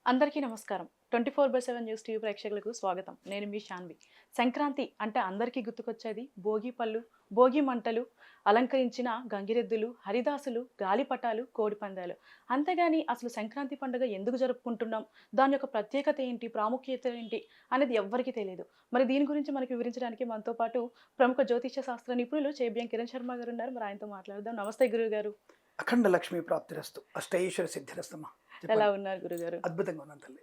అందరికీ నమస్కారం. 24/7 news TV ప్రేక్షకులకు స్వాగతం. నేను మీ శాన్వి. సంక్రాంతి అంటే అందరికీ గుర్తుకొచ్చేది భోగి పళ్ళు, భోగి మంటలు, అలంకరించిన గంగిరెద్దులు, హరిదాసులు, గాలిపటాలు, కోడిపందాలు. అంతేగాని అసలు సంక్రాంతి పండుగ ఎందుకు జరుపుకుంటున్నాం? దాని యొక్క ప్రత్యేకత ఏంటి? ప్రాముఖ్యత ఏంటి? అనేది ఎవ్వరికీ తెలీదు. మరి దీని గురించి మనకి వివరించడానికి మనతో పాటు ప్రముఖ జ్యోతిష్య శాస్త్ర నిపుణులు చేబియం కిరణ్ శర్మ గారు ఉన్నారు. మరి ఆయనతో మాట్లాడదాం. నమస్తే గురువుగారు. అఖండ లక్ష్మీ ప్రాప్తిరస్తు అష్టైశ్వర సిద్ధిరస్తమా. ఎలా ఉన్నారు గురుగారు? అద్భుతంగా ఉన్నాను తల్లి.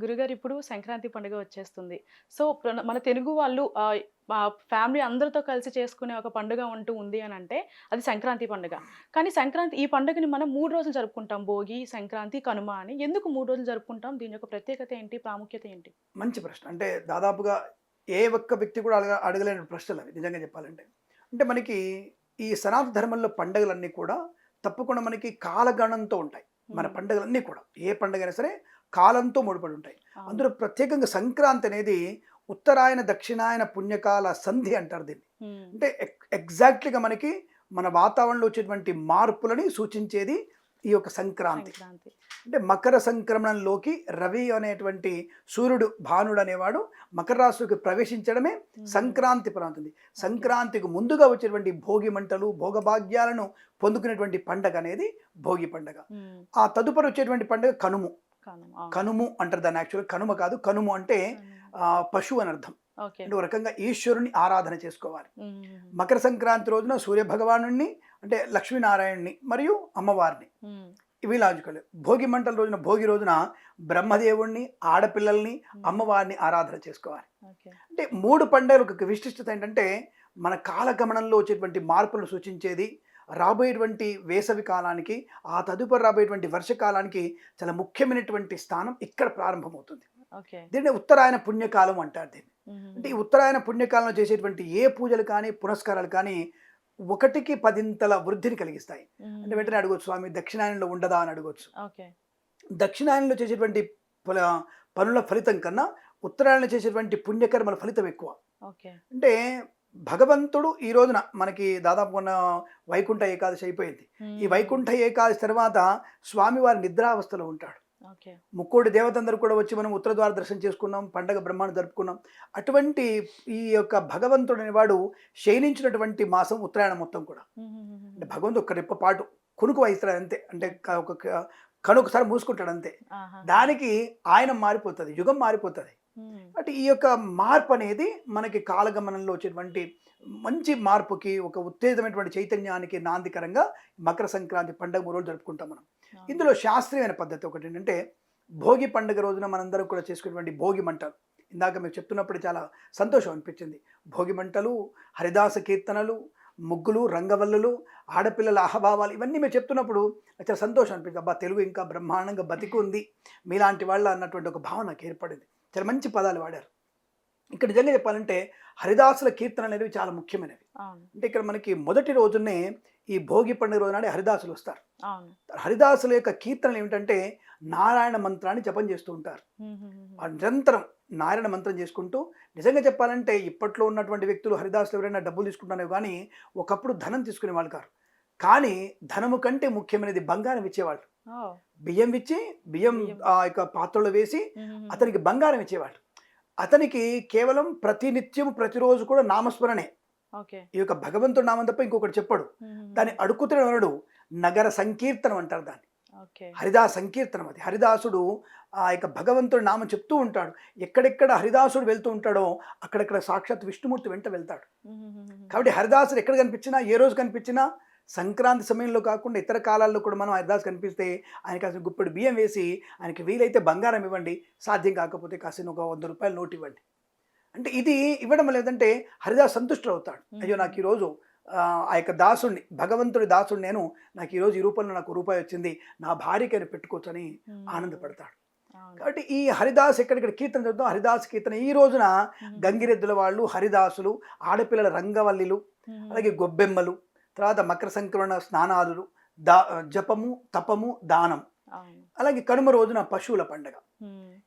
గురుగారు, ఇప్పుడు సంక్రాంతి పండుగ వచ్చేస్తుంది. సో మన తెలుగు వాళ్ళు ఫ్యామిలీ అందరితో కలిసి చేసుకునే ఒక పండుగ అంటూ ఉంది అని అంటే అది సంక్రాంతి పండుగ. కానీ సంక్రాంతి ఈ పండుగని మనం 3 రోజులు జరుపుకుంటాం. భోగి, సంక్రాంతి, కనుమ అని. ఎందుకు 3 రోజులు జరుపుకుంటాం? దీని యొక్క ప్రత్యేకత ఏంటి? ప్రాముఖ్యత ఏంటి? మంచి ప్రశ్న. అంటే దాదాపుగా ఏ ఒక్క వ్యక్తి కూడా అడగలేని ప్రశ్నలు అవి నిజంగా చెప్పాలంటే. అంటే మనకి ఈ సనాతన ధర్మంలో పండుగలన్నీ కూడా తప్పకుండా మనకి కాలగణంతో ఉంటాయి. మన పండుగలన్నీ కూడా ఏ పండుగ అయినా సరే కాలంతో ముడిపడి ఉంటాయి. అందులో ప్రత్యేకంగా సంక్రాంతి అనేది ఉత్తరాయణ దక్షిణాయన పుణ్యకాల సంధి అంటారు దీన్ని. అంటే ఎగ్జాక్ట్లీగా మనకి మన వాతావరణంలో వచ్చేటువంటి మార్పులని సూచించేది ఈ యొక్క సంక్రాంతి. అంటే మకర సంక్రమణంలోకి రవి అనేటువంటి సూర్యుడు, భానుడు అనేవాడు మకర రాశిలోకి ప్రవేశించడమే సంక్రాంతి ప్రాంతం. సంక్రాంతికి ముందుగా వచ్చేటువంటి భోగి మంటలు, భోగభాగ్యాలను పొందుకునేటువంటి పండగ అనేది భోగి పండగ. ఆ తదుపరి వచ్చేటువంటి పండుగ కనుము. కనుము అంటారు దాన్ని. యాక్చువల్గా కనుమ కాదు, కనుము అంటే పశువు అని అర్థం. అంటే ఒక రకంగా ఈశ్వరుని ఆరాధన చేసుకోవాలి. మకర సంక్రాంతి రోజున సూర్య భగవాను, అంటే లక్ష్మీనారాయణని మరియు అమ్మవారిని ఇవి లాజికల్. భోగి మంటల రోజున, భోగి రోజున బ్రహ్మదేవుణ్ణి, ఆడపిల్లల్ని, అమ్మవారిని ఆరాధన చేసుకోవాలి. అంటే 3 పండుగలకు విశిష్టత ఏంటంటే మన కాలగమనంలో వచ్చేటువంటి మార్పులను సూచించేది. రాబోయేటువంటి వేసవి కాలానికి, ఆ తదుపరి రాబోయేటువంటి వర్షకాలానికి చాలా ముఖ్యమైనటువంటి స్థానం ఇక్కడ ప్రారంభమవుతుంది. దీన్ని ఉత్తరాయణ పుణ్యకాలం అంటారు దీన్ని. అంటే ఈ ఉత్తరాయణ పుణ్యకాలంలో చేసేటువంటి ఏ పూజలు కానీ, పునస్కారాలు కానీ 1కి 10 వృద్ధిని కలిగిస్తాయి. అంటే వెంటనే అడగొచ్చు, స్వామి దక్షిణాయనంలో ఉండదా అని అడగొచ్చు. దక్షిణాయనంలో చేసేటువంటి పనుల ఫలితం కన్నా ఉత్తరాయణంలో చేసేటువంటి పుణ్యకర్మల ఫలితం ఎక్కువ. అంటే భగవంతుడు ఈ రోజున మనకి దాదాపు ఉన్న వైకుంఠ ఏకాదశి అయిపోయింది. ఈ వైకుంఠ ఏకాదశి తర్వాత స్వామివారి నిద్రావస్థలో ఉంటాడు. ముక్కోటి దేవతందరూ కూడా వచ్చి మనం ఉత్తర ద్వార దర్శనం చేసుకున్నాం, పండగ బ్రహ్మాండం జరుపుకున్నాం. అటువంటి ఈ యొక్క భగవంతుడు అనేవాడు శయనించినటువంటి మాసం ఉత్తరాయణం మొత్తం కూడా. అంటే భగవంతుడు ఒక రెప్పపాటు కునుకు వహిస్తాడు అంతే. అంటే ఒక కనుకసారి మూసుకుంటాడు అంతే. దానికి ఆయన మారిపోతుంది, యుగం మారిపోతుంది. అంటే ఈ యొక్క మార్పు అనేది మనకి కాలగమనంలో వచ్చేటువంటి మంచి మార్పుకి, ఒక ఉత్తేజమైనటువంటి చైతన్యానికి నాందికరంగా మకర సంక్రాంతి పండుగ 3 రోజులు జరుపుకుంటాం మనం. ఇందులో శాస్త్రీయమైన పద్ధతి ఒకటి ఏంటంటే భోగి పండుగ రోజున మనందరం కూడా చేసుకునేటువంటి భోగి మంటలు. ఇందాక మీరు చెప్తున్నప్పుడు చాలా సంతోషం అనిపించింది. భోగి మంటలు, హరిదాస కీర్తనలు, ముగ్గులు, రంగవల్లులు, ఆడపిల్లల అహభావాలు ఇవన్నీ మీరు చెప్తున్నప్పుడు చాలా సంతోషం అనిపించింది. అబ్బా, తెలుగు ఇంకా బ్రహ్మాండంగా బతికి ఉంది మీలాంటి వాళ్ళ అన్నటువంటి ఒక భావన నాకు ఏర్పడింది. చాలా మంచి పదాలు వాడారు. ఇక్కడ నిజంగా చెప్పాలంటే హరిదాసుల కీర్తనలు అనేవి చాలా ముఖ్యమైనవి. అంటే ఇక్కడ మనకి మొదటి రోజునే ఈ భోగి పండుగ రోజు నాడే హరిదాసులు వస్తారు. హరిదాసుల యొక్క కీర్తనలు ఏమిటంటే నారాయణ మంత్రాన్ని జపం చేస్తూ ఉంటారు. నిరంతరం నారాయణ మంత్రం చేసుకుంటూ, నిజంగా చెప్పాలంటే ఇప్పట్లో ఉన్నటువంటి వ్యక్తులు హరిదాసులు ఎవరైనా డబ్బులు తీసుకుంటానే కానీ ఒకప్పుడు ధనం తీసుకునే వాళ్ళు కాదు. కానీ ధనము కంటే ముఖ్యమైనది బంగారం ఇచ్చేవాళ్ళు. బియ్యం ఇచ్చి, బియ్యం ఆ యొక్క పాత్రలో వేసి అతనికి బంగారం ఇచ్చేవాళ్ళు. అతనికి కేవలం ప్రతినిత్యం ప్రతిరోజు కూడా నామస్మరణే. ఈ యొక్క భగవంతుడు నామం తప్ప ఇంకొకటి చెప్పడు. దాన్ని అడుక్కుతున్నాడు. నగర సంకీర్తనం అంటారు దాన్ని. హరిదాస సంకీర్తనం అది. హరిదాసుడు ఆ యొక్క భగవంతుడి నామం చెప్తూ ఉంటాడు. ఎక్కడెక్కడ హరిదాసుడు వెళ్తూ ఉంటాడో అక్కడెక్కడ సాక్షాత్ విష్ణుమూర్తి వెంట వెళ్తాడు. కాబట్టి హరిదాసుడు ఎక్కడ కనిపించినా, ఏ రోజు కనిపించినా, సంక్రాంతి సమయంలో కాకుండా ఇతర కాలాల్లో కూడా మనం హరిదాస్ కనిపిస్తే ఆయనకి అసలు గుప్పెడు బియ్యం వేసి, ఆయనకి వీలైతే బంగారం ఇవ్వండి, సాధ్యం కాకపోతే కాసిన ఒక 100 రూపాయల నోటు ఇవ్వండి. అంటే ఇది ఇవ్వడం లేదంటే హరిదాస్ సంతుష్టుడు అవుతాడు. అయ్యో, నాకు ఈరోజు ఆ యొక్క దాసుడిని, భగవంతుడి దాసుడు నేను, నాకు ఈరోజు ఈ రూపంలో నాకు రూపాయి వచ్చింది, నా భార్యకైనా పెట్టుకోవచ్చు అని ఆనందపడతాడు. కాబట్టి ఈ హరిదాస్ ఎక్కడిక్కడ కీర్తన చదువుతాం. హరిదాస్ కీర్తన ఈ రోజున గంగిరెద్దుల వాళ్ళు, హరిదాసులు, ఆడపిల్లల రంగవల్లిలు, అలాగే గొబ్బెమ్మలు, తర్వాత మకర సంక్రమణ స్నానాదులు, జపము, తపము, దానం, అలాగే కనుమ రోజున పశువుల పండగ.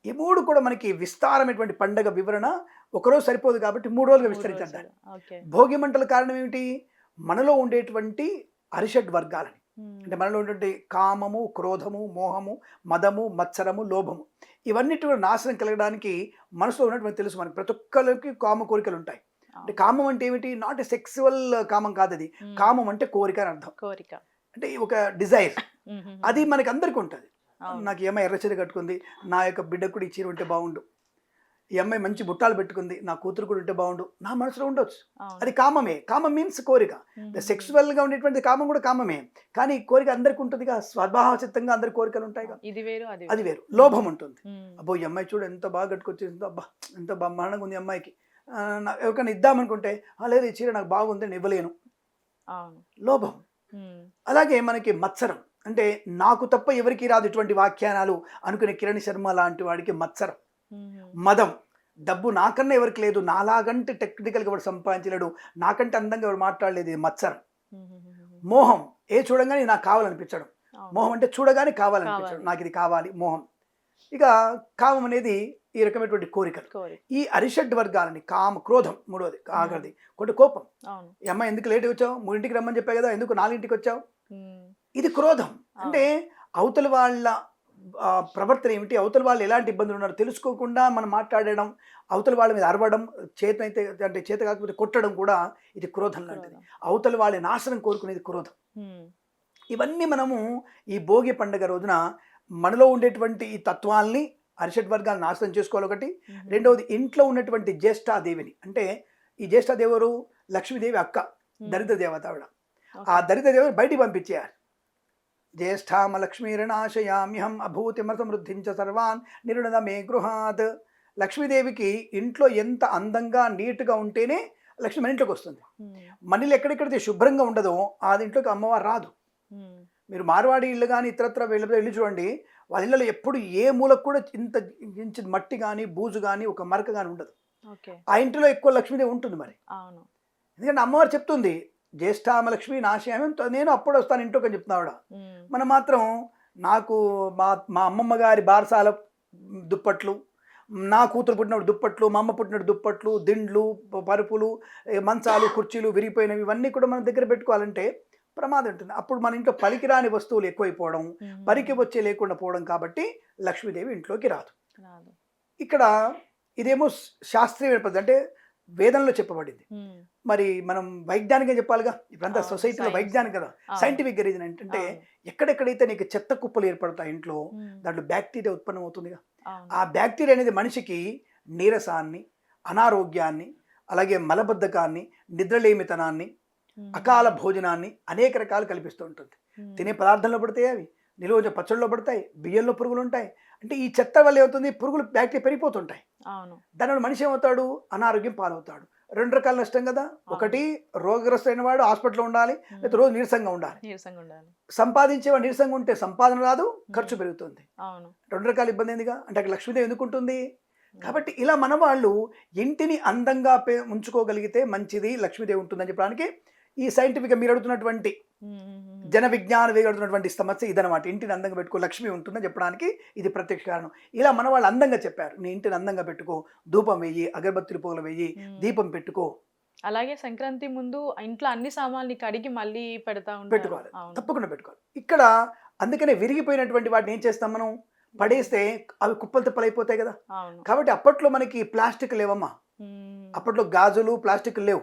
ఈ 3 కూడా మనకి విస్తారమైనటువంటి పండగ వివరణ. ఒకరోజు సరిపోదు కాబట్టి 3 రోజులుగా విస్తరించారు. భోగి మంటల కారణం ఏమిటి? మనలో ఉండేటువంటి అరిషడ్ వర్గాలని, అంటే మనలో ఉన్నటువంటి కామము, క్రోధము, మోహము, మదము, మత్సరము, లోభము ఇవన్నిటి కూడా నాశనం కలగడానికి మనసులో ఉన్నటువంటి తెలుసు మనకి. ప్రతి ఒక్కరికి కామ కోరికలు ఉంటాయి. అంటే కామం అంటే ఏమిటి? నాట్ ఎ సెక్సువల్ కామం కాదు అది. కామం అంటే కోరిక అని అర్థం. కోరిక అంటే ఒక డిజైర్. అది మనకి అందరికీ ఉంటుంది. నాకు ఈ అమ్మాయి ఎర్ర చీర కట్టుకుంది, నా యొక్క బిడ్డకు కూడా ఈ చీర ఉంటే బాగుండు. ఈ అమ్మాయి మంచి బుట్టాలు పెట్టుకుంది, నా కూతురు కూడా ఉంటే బాగుండు. నా మనసులో ఉండొచ్చు. అది కామమే. కామం మీన్స్ కోరిక. సెక్సువల్గా ఉండేటువంటి కామం కూడా కామమే. కానీ కోరిక అందరికీ ఉంటుందిగా, స్వభావసిద్ధంగా అందరి కోరికలు ఉంటాయిగా. ఇది వేరు అది వేరు. లోభం ఉంటుంది. అబ్బో ఈ అమ్మాయి చూడు ఎంత బాగా కట్టుకొచ్చేసిందో, అబ్బా ఎంత బ్రహ్మాండంగా ఉంది అమ్మాయికి, ఎవరికైనా ఇద్దామనుకుంటే లేదు ఈ చీర నాకు బాగుంది నేను ఇవ్వలేను. లోభం. అలాగే మనకి మత్సరం అంటే నాకు తప్ప ఎవరికి రాదు ఇటువంటి వ్యాఖ్యానాలు అనుకునే కిరణ్ శర్మ లాంటి వాడికి మత్సరం. మదం, డబ్బు నాకన్నా ఎవరికి లేదు, నాలాగంటే టెక్నికల్గా వాడు సంపాదించలేడు, నాకంటే అందంగా ఎవరు మాట్లాడలేదు, ఇది మత్సరం. మోహం, ఏ చూడగానే నాకు కావాలనిపించడం. మోహం అంటే చూడగానే కావాలనిపించడం, నాకు ఇది కావాలి, మోహం. ఇక కామం అనేది ఈ రకమైనటువంటి కోరికలు. ఈ అరిషడ్ వర్గాలని కామ, క్రోధం మూడోది, ఆఖరిది కొంత కోపం. ఈ అమ్మాయి ఎందుకు లేట్ వచ్చావు, 3ంటికి రమ్మని చెప్పా కదా, ఎందుకు 4ంటికి వచ్చావు, ఇది క్రోధం. అంటే అవతల వాళ్ళ ప్రవర్తన ఏమిటి, అవతల వాళ్ళు ఎలాంటి ఇబ్బందులు ఉన్నారో తెలుసుకోకుండా మనం మాట్లాడడం, అవతల వాళ్ళ మీద అరవడం, చేతనైతే అంటే చేత కాకపోతే కొట్టడం కూడా ఇది క్రోధం లాంటిది. అవతల వాళ్ళ నాశనం కోరుకునేది క్రోధం. ఇవన్నీ మనము ఈ భోగి పండుగ రోజున మనలో ఉండేటువంటి ఈ తత్వాల్ని, అరిషడ్ వర్గాలను నాశనం చేసుకోవాలి ఒకటి. రెండవది ఇంట్లో ఉన్నటువంటి జ్యేష్ఠాదేవిని, అంటే ఈ జ్యేష్ఠాదేవి ఎవరు? లక్ష్మీదేవి అక్క, దరిద్ర దేవత ఆవిడ. ఆ దరిద్ర దేవతను బయటికి పంపించేయాలి. జ్యేష్ఠామ లక్ష్మీరణాశయామ్యహం అభూతిమృతమృద్ధించ సర్వాన్ నిరుణద మే గృహాత్. లక్ష్మీదేవికి ఇంట్లో ఎంత అందంగా నీట్గా ఉంటేనే లక్ష్మి మన ఇంట్లోకి వస్తుంది. మనీళ్ళు ఎక్కడెక్కడైతే శుభ్రంగా ఉండదో ఆ ఇంట్లోకి అమ్మవారు రాదు. మీరు మార్వాడి ఇల్లు కానీ ఇతరత్ర వెళ్ళి చూడండి, వాళ్ళ ఇళ్ళలో ఎప్పుడు ఏ మూలకు కూడా ఇంత మట్టి కానీ బూజు కానీ ఒక మరక కానీ ఉండదు. ఆ ఇంటిలో ఎక్కువ లక్ష్మీదేవి ఉంటుంది. మరి ఎందుకంటే అమ్మవారు చెప్తుంది జ్యేష్ఠామ లక్ష్మి నాశయామి, నేను అప్పుడు వస్తాను ఇంట్లోకి అని చెప్తున్నావిడ. మనం మాత్రం నాకు మా అమ్మమ్మ గారి బారసాల దుప్పట్లు, నా కూతురు పుట్టినప్పుడు దుప్పట్లు, మా అమ్మ పుట్టినప్పుడు దుప్పట్లు, దిండ్లు, పరుపులు, మంచాలు, కుర్చీలు విరిగిపోయినవి ఇవన్నీ కూడా మన దగ్గర పెట్టుకోవాలంటే ప్రమాదం ఉంటుంది. అప్పుడు మన ఇంట్లో పలికిరాని వస్తువులు ఎక్కువైపోవడం, పరికి వచ్చే లేకుండా పోవడం. కాబట్టి లక్ష్మీదేవి ఇంట్లోకి రాదు. ఇక్కడ ఇదేమో శాస్త్రీయ పద్ధతి, అంటే వేదంలో చెప్పబడింది. మరి మనం వైజ్ఞానికంగా చెప్పాలిగా. ఇప్పుడంతా సొసైటీలో వైజ్ఞానిక కదా, సైంటిఫిక్ రీజన్ ఏంటంటే ఎక్కడెక్కడైతే నీకు చెత్త కుప్పలు ఏర్పడతాయి ఇంట్లో, దాంట్లో బ్యాక్టీరియా ఉత్పన్నం అవుతుందిగా. ఆ బ్యాక్టీరియా అనేది మనిషికి నీరసాన్ని, అనారోగ్యాన్ని, అలాగే మలబద్ధకాన్ని, నిద్రలేమితనాన్ని, అకాల భోజనాన్ని అనేక రకాలు కల్పిస్తూ ఉంటుంది. తినే పదార్థంలో పడతాయి, అవి నిలువ పచ్చళ్ళలో పడతాయి, బియ్యంలో పురుగులు ఉంటాయి. అంటే ఈ చెత్త వల్ల ఏమవుతుంది, పురుగులు బ్యాక్టీరియా పెరిగిపోతుంటాయి. దానివల్ల మనిషి ఏమవుతాడు, అనారోగ్యం పాలవుతాడు. 2 రకాల నష్టం కదా. ఒకటి రోగగ్రస్తులైన వాడు హాస్పిటల్లో ఉండాలి, లేదా రోజు నీరసంగా ఉండాలి. సంపాదించేవాడు నీరసంగా ఉంటే సంపాదన రాదు, ఖర్చు పెరుగుతుంది. 2 రకాల ఇబ్బంది ఏందిగా. అంటే అక్కడ లక్ష్మీదేవి ఎందుకు ఉంటుంది. కాబట్టి ఇలా మన వాళ్ళు ఇంటిని అందంగా ఉంచుకోగలిగితే మంచిది, లక్ష్మీదేవి ఉంటుందని చెప్పడానికి ఈ సైంటిఫిక్గా మీరు అడుగుతున్నటువంటి జన విజ్ఞాన వేగడుతున్నటువంటి సమస్య ఇదనమాట. ఇంటిని అందంగా పెట్టుకో, లక్ష్మి ఉంటుందని చెప్పడానికి ఇది ప్రత్యక్ష కారణం. ఇలా మన వాళ్ళు అందంగా చెప్పారు, నీ ఇంటిని అందంగా పెట్టుకో, ధూపం వెయ్యి, అగరబత్తులు పొగలు వెయ్యి, దీపం పెట్టుకో. అలాగే సంక్రాంతి ముందు ఇంట్లో అన్ని సామాన్లు కడిగి మళ్ళీ పెట్టుకోవాలి, తప్పకుండా పెట్టుకోవాలి. ఇక్కడ అందుకనే విరిగిపోయినటువంటి వాటిని ఏం చేస్తాం మనం, పడేస్తే అవి కుప్పలు తిప్పలు అయిపోతాయి కదా. కాబట్టి అప్పట్లో మనకి ప్లాస్టిక్ లేవమ్మా. అప్పట్లో గాజులు ప్లాస్టిక్ లేవు,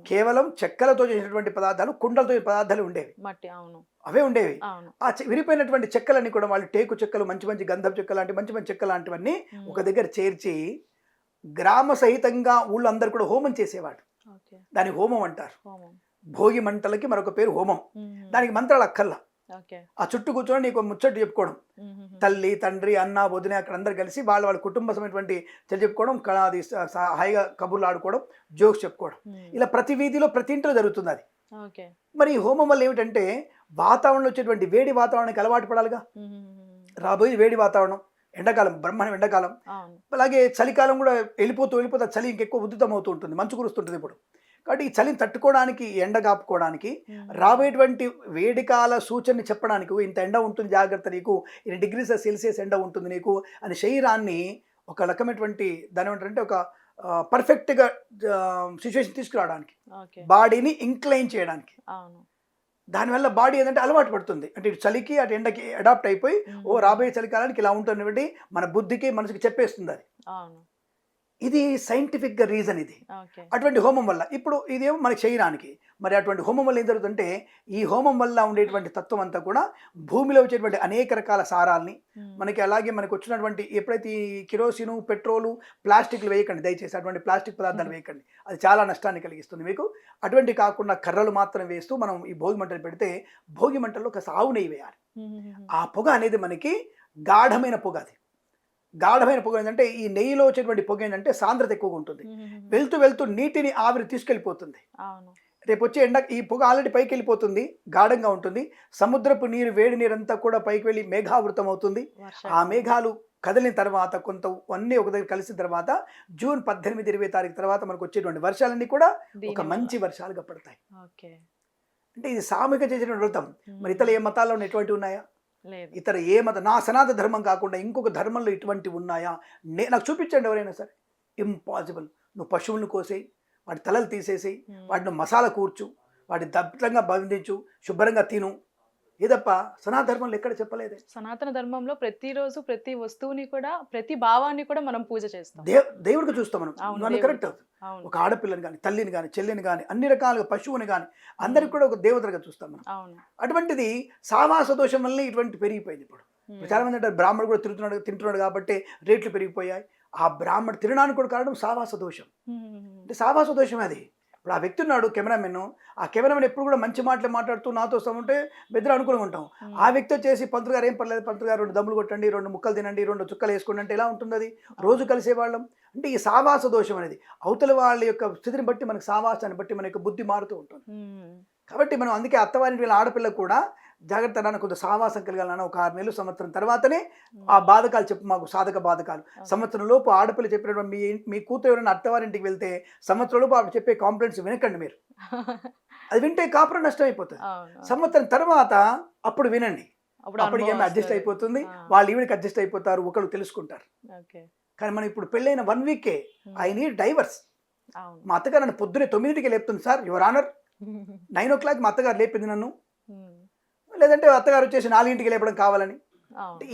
కేవలం చెక్కలతో చేసినటువంటి పదార్థాలు, కుండలతో పదార్థాలు ఉండేవి, అవే ఉండేవి. ఆ విరిపోయినటువంటి చెక్కలన్నీ కూడా వాళ్ళు టేకు చెక్కలు, మంచి మంచి గంధం చెక్క లాంటి మంచి మంచి చెక్క లాంటివన్నీ ఒక దగ్గర చేర్చి గ్రామ సహితంగా ఊళ్ళందరూ కూడా హోమం చేసేవాడు. దాని హోమం అంటారు. భోగి మంటలకి మరొక పేరు హోమం. దానికి మంత్రాలు అక్కర్లా. ఆ చుట్టూ కూర్చొని నీకు ముచ్చట్టు చెప్పుకోవడం, తల్లి తండ్రి అన్న వదిన అక్కడ అందరు కలిసి వాళ్ళ కుటుంబ సమయటువంటి చెప్పుకోవడం, అది హాయిగా కబుర్లు ఆడుకోవడం, జోక్స్ చెప్పుకోవడం. ఇలా ప్రతి వీధిలో ప్రతి ఇంట్లో జరుగుతుంది అది. మరి ఈ హోమం వల్ల ఏమిటంటే వాతావరణంలో వచ్చేటువంటి వేడి వాతావరణానికి అలవాటు పడాలిగా. రాబోయే వేడి వాతావరణం, ఎండాకాలం, బ్రహ్మాండం ఎండాకాలం, అలాగే చలికాలం కూడా వెళ్ళిపోతూ చలి ఇంకెక్కువ ఉద్ధృతం అవుతూ ఉంటుంది, మంచు కురుస్తుంటుంది ఇప్పుడు. కాబట్టి ఈ చలిని తట్టుకోవడానికి, ఎండ కాపుకోవడానికి, రాబోయేటువంటి వేడికాల సూచనని చెప్పడానికి, ఇంత ఎండ ఉంటుంది జాగ్రత్త, నీకు 2 డిగ్రీల సెల్సియస్ ఎండ ఉంటుంది నీకు అని శరీరాన్ని ఒక రకమైనటువంటి దాని ఏమంటారంటే ఒక పర్ఫెక్ట్గా సిచ్యువేషన్ తీసుకురావడానికి, బాడీని ఇంక్లైన్ చేయడానికి. దానివల్ల బాడీ ఏంటంటే అలవాటు పడుతుంది. అంటే ఇటు చలికి అటు ఎండకి అడాప్ట్ అయిపోయి రాబోయే చలికాలానికి ఇలా ఉంటుంది మన బుద్ధికి మనసుకి చెప్పేస్తుంది అది. అవును. ఇది సైంటిఫిక్గా రీజన్ ఇది. ఓకే. అటువంటి హోమం వల్ల ఇప్పుడు ఇదేమో మనకి చేయడానికి, మరి అటువంటి హోమం వల్ల ఏం జరుగుతుందంటే ఈ హోమం వల్ల ఉండేటువంటి తత్వం అంతా కూడా భూమిలో వచ్చేటువంటి అనేక రకాల సారాల్ని మనకి, అలాగే మనకు వచ్చినటువంటి ఎప్పుడైతే ఈ కిరోసిను, పెట్రోలు, ప్లాస్టిక్లు వేయకండి దయచేసి, అటువంటి ప్లాస్టిక్ పదార్థాలు వేయకండి, అది చాలా నష్టాన్ని కలిగిస్తుంది మీకు. అటువంటి కాకుండా కర్రలు మాత్రం వేస్తూ మనం ఈ భోగి మంటలు పెడితే భోగి మంటల్లో కాస్త ఆవు నెయ్యి వేయాలి. ఆ పొగ అనేది మనకి గాఢమైన పొగ. అది గాఢమైన పొగ ఏంటంటే ఈ నెయ్యిలో వచ్చేటువంటి పొగ ఏంటంటే సాంద్రత ఎక్కువగా ఉంటుంది. వెళ్తూ వెళ్తూ నీటిని ఆవిరి తీసుకెళ్ళిపోతుంది. రేపు వచ్చే ఎండ ఈ పొగ ఆల్రెడీ పైకి వెళ్ళిపోతుంది, గాఢంగా ఉంటుంది. సముద్రపు నీరు, వేడి నీరు అంతా కూడా పైకి వెళ్ళి మేఘావృతం అవుతుంది. ఆ మేఘాలు కదిలిన తర్వాత కొంత అన్నీ ఒక దగ్గర కలిసిన తర్వాత జూన్ 18, 20 తారీఖు తర్వాత మనకు వచ్చేటువంటి వర్షాలన్నీ కూడా ఒక మంచి వర్షాలుగా పడతాయి. అంటే ఇది సామూహిక చేసిన వ్రతం. మరి ఇతర ఏ మతాల్లో ఎటువంటివి ఉన్నాయా? ఇతర ఏ మత, నా సనాతన ధర్మం కాకుండా ఇంకొక ధర్మంలో ఇటువంటివి ఉన్నాయా? నాకు చూపించండి ఎవరైనా సరే. ఇంపాసిబుల్. నువ్వు పశువులను కోసేయి, వాటి తలలు తీసేసేయి, వాటిని మసాలా కూర్చు, వాటి దట్టంగా బంధించు, శుభ్రంగా తిను. ఏదప్ప సనాతన ధర్మంలో ఎక్కడ చెప్పలేదే. సనాతన ధర్మంలో ప్రతిరోజు ప్రతి వస్తువుని కూడా, ప్రతి భావాన్ని కూడా మనం పూజ చేస్తాం. దేవుడికి చూస్తాం మనం. కరెక్ట్. ఒక ఆడపిల్లని కానీ, తల్లిని కానీ, చెల్లిని కానీ, అన్ని రకాలుగా పశువుని కానీ అందరికి కూడా ఒక దేవతలుగా చూస్తాం మనం. అటువంటిది సావాస దోషం వల్ల ఇటువంటి పెరిగిపోయింది. ఇప్పుడు చాలా మంది అంటారు బ్రాహ్మణుడు కూడా తింటున్నాడు కాబట్టి రేట్లు పెరిగిపోయాయి. ఆ బ్రాహ్మణుడు తినడానికి కూడా కారణం సావాస దోషం. అంటే సావాస దోషం అది. ఇప్పుడు ఆ వ్యక్తి ఉన్నాడు కెమెరామెన్, ఆ కెమెరామెన్ ఎప్పుడు కూడా మంచి మాటలు మాట్లాడుతూ నాతో వస్తామంటే బెద్దరు అనుకూలంగా ఉంటాం. ఆ వ్యక్తి వచ్చేసి పంతులు గారు ఏం పర్లేదు, పంతులు గారు 2 దమ్ములు కొట్టండి, 2 ముక్కలు తినండి, 2 చుక్కలు వేసుకోండి అంటే ఎలా ఉంటుంది? అది రోజు కలిసేవాళ్ళం. అంటే ఈ సావాస దోషం అనేది అవతల వాళ్ళ యొక్క స్థితిని బట్టి, మనకి సావాసాన్ని బట్టి మన యొక్క బుద్ధి మారుతూ ఉంటుంది. కాబట్టి మనం అందుకే అత్తవారి వీళ్ళ ఆడపిల్లకు కూడా జాగ్రత్త, నాన్న కొంత సావాసం కలిగాలన్న ఒక 6 నెలలు సంవత్సరం తర్వాతనే ఆ బాధకాలు చెప్పు మాకు, సాధక బాధకాలు. సంవత్సరం లోపు ఆడపిల్ల చెప్పినటువంటి మీ కూతురు ఎవరైనా అత్తవారింటికి వెళ్తే సంవత్సరం లోపు ఆవిడ చెప్పే కాంప్లైంట్స్ వినకండి మీరు. అది వింటే కాపురం నష్టం అయిపోతుంది. సంవత్సరం తర్వాత అప్పుడు వినండి, అప్పటికి ఏమి అడ్జస్ట్ అయిపోతుంది, వాళ్ళు ఈవిడికి అడ్జస్ట్ అయిపోతారు, ఒకళ్ళు తెలుసుకుంటారు. కానీ మనం ఇప్పుడు పెళ్ళైన 1 వీకే ఐ నీడ్ డైవర్స్. మా అత్తగారు నన్ను పొద్దునే 9కి లేపుతుంది, సార్ యువర్ ఆనర్ 9 o'clock మా అత్తగారు లేపింది నన్ను, లేదంటే అత్తగారు వచ్చేసి 4ంటికి లేపడం కావాలని.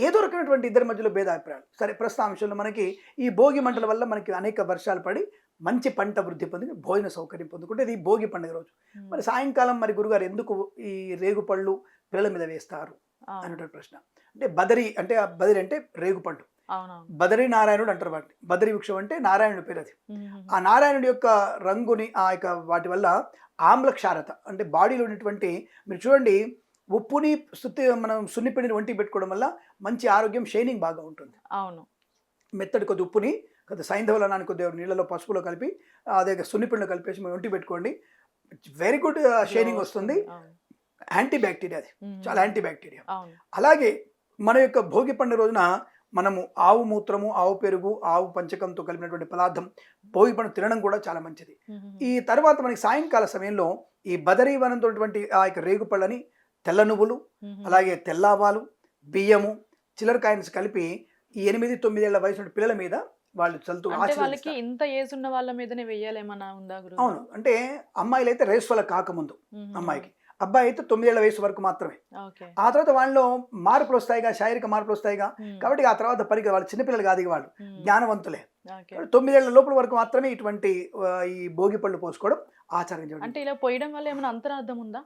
ఏదో రకమైనటువంటి ఇద్దరి మధ్యలో భేదాభిప్రాయాలు. సరే, ప్రస్తుత అంశంలో మనకి ఈ భోగి మంటల వల్ల మనకి అనేక వర్షాలు పడి మంచి పంట వృద్ధి పొంది భోజన సౌకర్యం పొందుకుంటే ఇది భోగి పండుగ రోజు. మరి సాయంకాలం మరి గురుగారు ఎందుకు ఈ రేగుపళ్ళు పిల్లల మీద వేస్తారు అనేటువంటి ప్రశ్న. అంటే బదరి అంటే రేగుపండు. బదరీ నారాయణుడు అంటారు వాటిని. బదరీ వృక్షం అంటే నారాయణుడి పేరు అది. ఆ నారాయణుడి యొక్క రంగుని, ఆ యొక్క వాటి వల్ల ఆమ్ల క్షారత అంటే బాడీలో ఉన్నటువంటి, మీరు చూడండి ఉప్పుని మనం సున్నిపిండిని ఒంటికి పెట్టుకోవడం వల్ల మంచి ఆరోగ్యం, షైనింగ్ బాగా ఉంటుంది. అవును. మెత్తడి కొద్ది ఉప్పుని కొద్ది సైంధవలనాన్ని కొద్ది నీళ్ళలో పసుపులో కలిపి అదే సున్నిపిండిలో కలిపేసి మనం ఒంటికి పెట్టుకోండి, వెరీ గుడ్ షైనింగ్ వస్తుంది. యాంటీ బ్యాక్టీరియా, అది చాలా యాంటీ బ్యాక్టీరియా. అలాగే మన యొక్క భోగి పండుగ రోజున మనము ఆవు మూత్రము, ఆవు పెరుగు, ఆవు పంచకంతో కలిపినటువంటి పదార్థం భోగి పండుగ తినడం కూడా చాలా మంచిది. ఈ తర్వాత మనకి సాయంకాల సమయంలో ఈ బదరీ వనంతో ఆ యొక్క రేగుపళ్ళని, తెల్ల నువ్వులు, అలాగే తెల్లావాలు, బియ్యము, చిల్లర కాయిన్స్ కలిపి ఈ 8-9 ఏళ్ల వయసు పిల్లల మీద వాళ్ళు చల్లుతూ వాళ్ళకి ఇంత ఏజ్ ఉన్న వాళ్ళ మీదనే వేయాలేమన్నా ఉందా గురు? అవును. అంటే అమ్మాయిలు అయితే రేస్ వల్ల కాకముందు అమ్మాయికి, అబ్బాయి అయితే 9 ఏళ్ల వయసు వరకు మాత్రమే. ఆ తర్వాత వాళ్ళలో మార్పులు వస్తాయిగా, శారీరక మార్పులు వస్తాయిగా, కాబట్టి ఆ తర్వాత వాళ్ళు చిన్నపిల్లలు కాదు, వాళ్ళు జ్ఞానవంతులే. 9 ఏళ్ల లోపల వరకు మాత్రమే ఇటువంటి ఈ భోగి పళ్ళు పోసుకోవడం ఆచారం. అంటే ఇలా పోయడం వల్ల ఏమైనా అంతరార్థం ఉందా?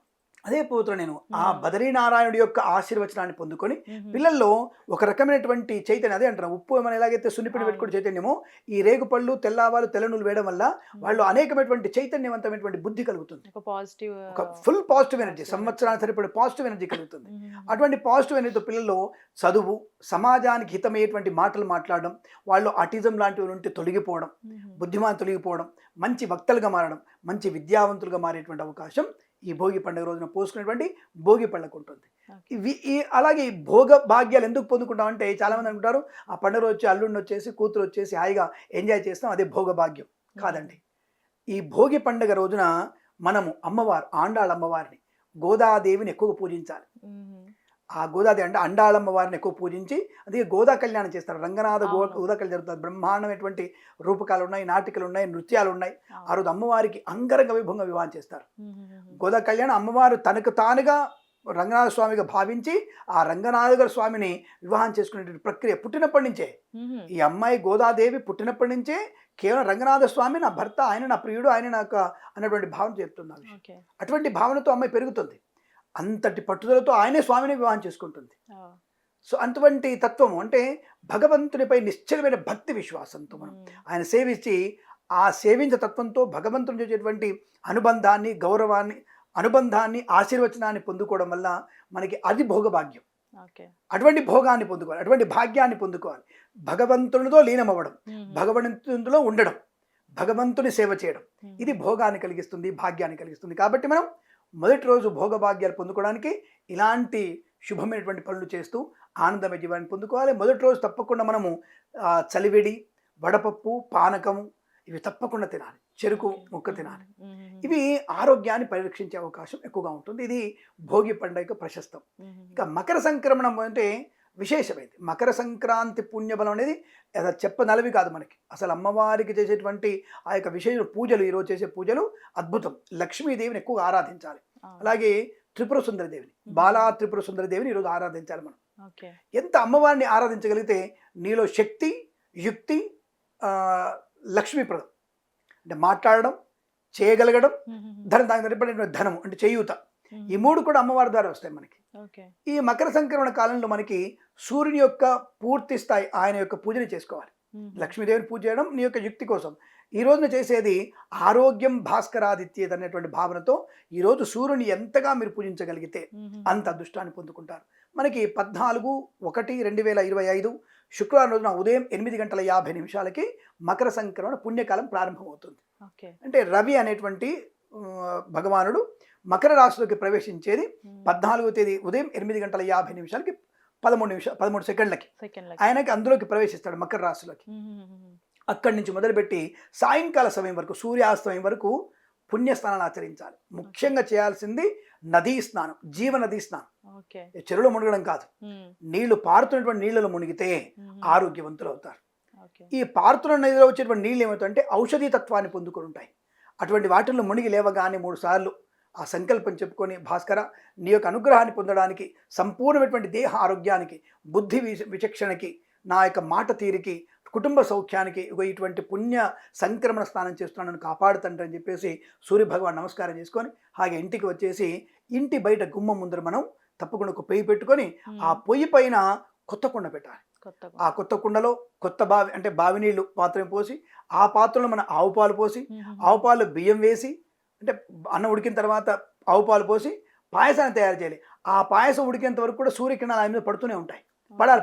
అదే పోతున్నా నేను. ఆ బదరీనారాయణుడి యొక్క ఆశీర్వచనాన్ని పొందుకొని పిల్లల్లో ఒక రకమైనటువంటి చైతన్యం, అదే అంటారు ఉప్పు మనం ఎలాగైతే సున్నిపిండి పెట్టుకుని చైతన్యమో, ఈ రేగుపళ్ళు, తెల్లవాలు, తెల్లనూలు వేయడం వల్ల వాళ్ళు అనేకమైనటువంటి చైతన్యవంతమైనటువంటి బుద్ధి కలుగుతుంది. ఒక ఫుల్ పాజిటివ్ ఎనర్జీ, సంవత్సరానికి సరిపడే పాజిటివ్ ఎనర్జీ కలుగుతుంది. అటువంటి పాజిటివ్ ఎనర్జీతో పిల్లల్లో చదువు, సమాజానికి హితమయ్యేటువంటి మాటలు మాట్లాడడం, వాళ్ళు ఆటిజం లాంటివి ఉంటే తొలగిపోవడం, బుద్ధిమాన్ తొలగిపోవడం, మంచి వక్తలుగా మారడం, మంచి విద్యావంతులుగా మారేటువంటి అవకాశం ఈ భోగి పండుగ రోజున పోసుకునేటువంటి భోగి పళ్ళకు ఉంటుంది. అలాగే ఈ భోగ భాగ్యాలు ఎందుకు పొందుకుంటాం అంటే, చాలా మంది అనుకుంటారు ఆ పండుగ వచ్చి అల్లుడిని వచ్చేసి కూతురు వచ్చేసి హాయిగా ఎంజాయ్ చేస్తాం, అదే భోగ భాగ్యం. కాదండి. ఈ భోగి పండుగ రోజున మనము అమ్మవారు, ఆండాళ్ళ అమ్మవారిని, గోదాదేవిని ఎక్కువగా పూజించాలి. ఆ గోదాదేవి అంటే అండాళమ్మ వారిని ఎక్కువ పూజించి అందుకే గోదా కళ్యాణం చేస్తారు. రంగనాథ అవును. గోదా కళ్యాణం జరుగుతుంది. బ్రహ్మాండమైనటువంటి రూపకాలు ఉన్నాయి, నాటికలు ఉన్నాయి, నృత్యాలు ఉన్నాయి. ఆ అవును. రోజు అమ్మవారికి అంగరంగ వైభవంగా వివాహం చేస్తారు. హుహుహుహు. గోదా కళ్యాణం అమ్మవారు తనకు తానుగా రంగనాథ స్వామిగా భావించి ఆ రంగనాథ స్వామిని వివాహం చేసుకునేటువంటి ప్రక్రియ పుట్టినప్పటి నుంచే. హుహు. ఈ అమ్మాయి గోదాదేవి పుట్టినప్పటి నుంచే కేవలం రంగనాథ స్వామి నా భర్త, ఆయన నా ప్రియుడు, ఆయన నాకు అన్నటువంటి భావన చెప్తున్నాను. ఓకే. అటువంటి భావనతో అమ్మాయి పెరుగుతుంది. అంతటి పట్టుదలతో ఆయనే స్వామిని వివాహం చేసుకుంటుంది. ఆ! సో అటువంటి తత్వము అంటే భగవంతునిపై నిశ్చలమైన భక్తి విశ్వాసంతో మనం హ్మ్. ఆయన సేవించి ఆ సేవించే తత్వంతో భగవంతుని చేసేటువంటి అనుబంధాన్ని, గౌరవాన్ని, అనుబంధాన్ని, ఆశీర్వచనాన్ని పొందుకోవడం వల్ల మనకి అది భోగభాగ్యం. ఓకే. అటువంటి భోగాన్ని పొందుకోవాలి, అటువంటి భాగ్యాన్ని పొందుకోవాలి. భగవంతునితో లీనమవ్వడం, హుహు. భగవంతునిలో ఉండడం, భగవంతుని సేవ చేయడం, హుహు. ఇది భోగాన్ని కలిగిస్తుంది, భాగ్యాన్ని కలిగిస్తుంది. కాబట్టి మనం మొదటి రోజు భోగభాగ్యాలు పొందుకోవడానికి ఇలాంటి శుభమైనటువంటి పనులు చేస్తూ ఆనందమైన జీవాన్ని పొందుకోవాలి. మొదటి రోజు తప్పకుండా మనము చలివిడి, వడపప్పు, పానకము ఇవి తప్పకుండా తినాలి. చెరుకు ముక్క తినాలి. హుహుహు. ఇవి ఆరోగ్యాన్ని పరిరక్షించే అవకాశం ఎక్కువగా ఉంటుంది. ఇది భోగి పండుగ ప్రశస్తం. హుహుహు. ఇక మకర సంక్రమణం అంటే విశేషమైంది. మకర సంక్రాంతి పుణ్యబలం అనేది అది చెప్పనలవి కాదు మనకి. అసలు అమ్మవారికి చేసేటువంటి ఆ యొక్క విశేష పూజలు, ఈరోజు చేసే పూజలు అద్భుతం. లక్ష్మీదేవిని ఎక్కువగా ఆరాధించాలి. అవును. అలాగే త్రిపుర సుందరదేవిని, బాలా త్రిపుర సుందరదేవిని ఈరోజు ఆరాధించాలి మనం. ఓకే. ఎంత అమ్మవారిని ఆరాధించగలిగితే నీలో శక్తి, యుక్తి, లక్ష్మీప్రదం అంటే మాట్లాడడం, చేయగలగడం, హుహుహు. దానికి సరిపడినటువంటి ధనము అంటే చేయూత, హుహు. ఈ మూడు కూడా అమ్మవారి ద్వారా వస్తాయి మనకి. ఓకే. ఈ మకర సంక్రమణ కాలంలో మనకి సూర్యుని యొక్క పూర్తి స్థాయి ఆయన యొక్క పూజని చేసుకోవాలి. హుహు. లక్ష్మీదేవిని పూజ చేయడం నీ యొక్క యుక్తి కోసం. ఈ రోజున చేసేది ఆరోగ్యం భాస్కరాదిత్యేది అనేటువంటి భావనతో ఈరోజు సూర్యుని ఎంతగా మీరు పూజించగలిగితే హుహు. అంత అదృష్టాన్ని పొందుకుంటారు. మనకి 14/1/2025 శుక్రవారం రోజున ఉదయం 8:50 మకర సంక్రమణ పుణ్యకాలం ప్రారంభమవుతుంది. ఓకే. అంటే రవి అనేటువంటి భగవానుడు మకర రాశిలోకి ప్రవేశించేది హ్మ్. 14వ తేదీ ఉదయం 8:50 13 సెకండ్లకి సెకండ్‌లకి. ఆయనకి అందులోకి ప్రవేశిస్తాడు మకర రాశిలోకి. హుహుహుహు. అక్కడి నుంచి మొదలుపెట్టి సాయంకాల సమయం వరకు, సూర్యాస్తమయం వరకు పుణ్యస్నానాలు ఆచరించాలి. ముఖ్యంగా చేయాల్సింది నదీ స్నానం, జీవనదీ స్నానం. ఓకే. చెరువులో మునగడం కాదు. హ్మ్. నీళ్లు పారుతున్నటువంటి నీళ్ళలో మునిగితే హుహు. ఆరోగ్యవంతులు అవుతారు. ఓకే. ఈ పారుతున్న నదిలో వచ్చేటువంటి నీళ్ళు ఏమవుతాయంటే ఔషధీ తత్వాన్ని పొందుకొని ఉంటాయి. అటువంటి వాటిల్లో మునిగి లేవగానే 3 సార్లు ఆ సంకల్పం చెప్పుకొని, భాస్కర నీ యొక్క అనుగ్రహాన్ని పొందడానికి, సంపూర్ణమైనటువంటి దేహ ఆరోగ్యానికి, బుద్ధి విచక్షణకి, నా యొక్క మాట తీరికి, కుటుంబ సౌఖ్యానికి ఇటువంటి పుణ్య సంక్రమణ స్నానం చేస్తున్నాను, కాపాడుతండ్రి అని చెప్పేసి సూర్యభగవాన్ నమస్కారం చేసుకొని హాగే ఇంటికి వచ్చేసి ఇంటి బయట గుమ్మం ముందర మనం తప్పకుండా ఒక పొయ్యి పెట్టుకొని ఆ పొయ్యి పైన కొత్త కుండ పెట్టాలి. ఆ కొత్త కుండలో కొత్త బావి అంటే బావి నీళ్లు పాత్రను పోసి, ఆ పాత్రలో మన ఆవు పాలు పోసి, ఆవు పాలు బియ్యం వేసి, అంటే అన్నం ఉడికిన తర్వాత ఆవు పాలు పోసి పాయసాన్ని తయారు చేయాలి. ఆ పాయసం ఉడికేంత వరకు కూడా సూర్యకిరణాలు ఆయన మీద పడుతూనే ఉంటాయి.